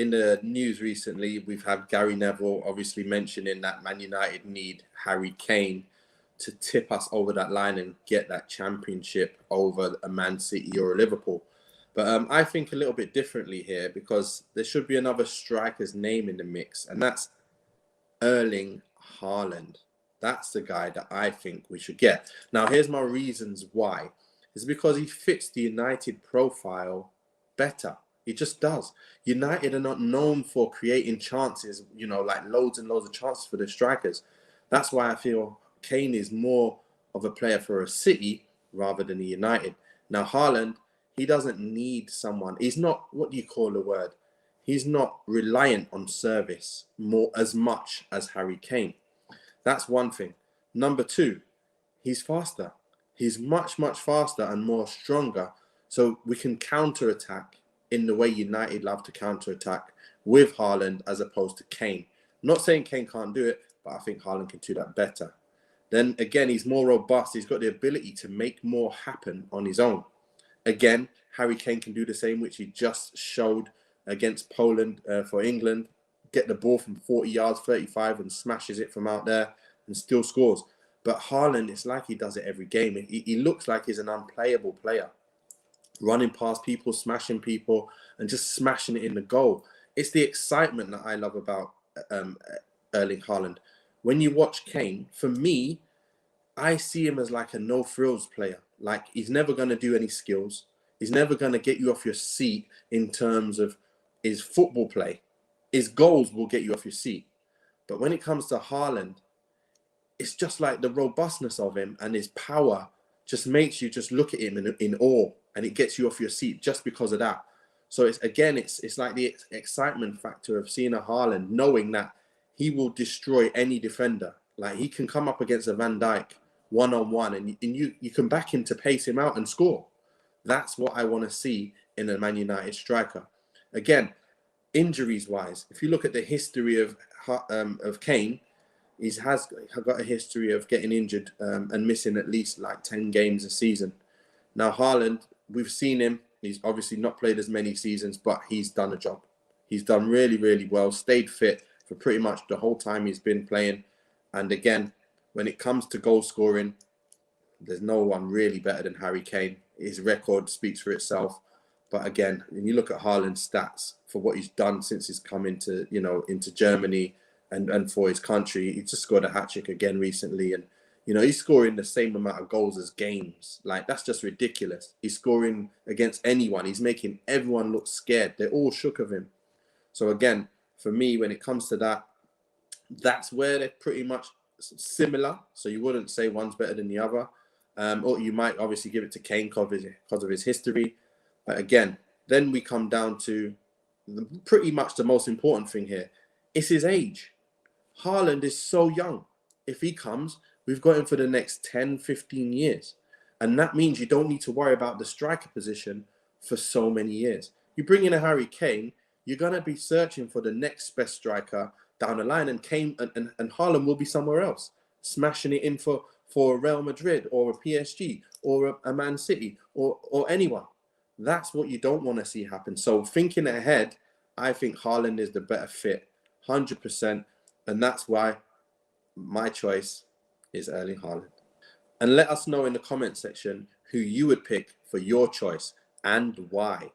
in the news recently, we've had Gary Neville obviously mentioning that Man United need Harry Kane to tip us over that line and get that championship over a Man City or a Liverpool. But I think a little bit differently here, because there should be another striker's name in the mix, and that's Erling Haaland. That's the guy that I think we should get. Now, here's my reasons why. It's because he fits the United profile better. He just does. United are not known for creating chances, you know, like loads and loads of chances for the strikers. That's why I feel Kane is more of a player for a City rather than a United. Now, Haaland, he doesn't need someone. He's not, what do you call the word? He's not reliant on service as much as Harry Kane. That's one thing. Number two, he's faster. He's much, much faster and more stronger. So we can counter-attack in the way United love to counter-attack with Haaland as opposed to Kane. I'm not saying Kane can't do it, but I think Haaland can do that better. Then again, he's more robust. He's got the ability to make more happen on his own. Again, Harry Kane can do the same, which he just showed against Poland for England. Get the ball from 40 yards, 35, and smashes it from out there and still scores. But Haaland, it's like he does it every game. He looks like he's an unplayable player. Running past people, smashing people, and just smashing it in the goal. It's the excitement that I love about Erling Haaland. When you watch Kane, for me, I see him as like a no-frills player. Like, he's never going to do any skills. He's never going to get you off your seat in terms of his football play. His goals will get you off your seat. But when it comes to Haaland, it's just like the robustness of him and his power just makes you just look at him in awe, and it gets you off your seat just because of that. So it's like the excitement factor of seeing a Haaland, knowing that he will destroy any defender. Like, he can come up against a Van Dijk one-on-one, and you can back him to pace him out and score. That's what I want to see in a Man United striker. Again, injuries-wise, if you look at the history of Kane, he has got a history of getting injured and missing at least like 10 games a season. Now, Haaland, we've seen him. He's obviously not played as many seasons, but he's done a job. He's done really, really well, stayed fit for pretty much the whole time he's been playing. And again, when it comes to goal scoring, there's no one really better than Harry Kane. His record speaks for itself. But again, when you look at Haaland's stats for what he's done since he's come into Germany and for his country, he just scored a hat-trick again recently. And, he's scoring the same amount of goals as games. Like, that's just ridiculous. He's scoring against anyone. He's making everyone look scared. They're all shook of him. So again, for me, when it comes to that, that's where they're pretty much similar. So you wouldn't say one's better than the other. Or you might obviously give it to Kane because of his history. But again, then we come down to pretty much the most important thing here. It's his age. Haaland is so young. If he comes, we've got him for the next 10, 15 years. And that means you don't need to worry about the striker position for so many years. You bring in a Harry Kane, you're going to be searching for the next best striker down the line, and Kane and Haaland will be somewhere else, smashing it in for Real Madrid or a PSG or a Man City or anyone. That's what you don't want to see happen. So thinking ahead, I think Haaland is the better fit, 100%. And that's why my choice is Erling Haaland. And let us know in the comment section who you would pick for your choice and why.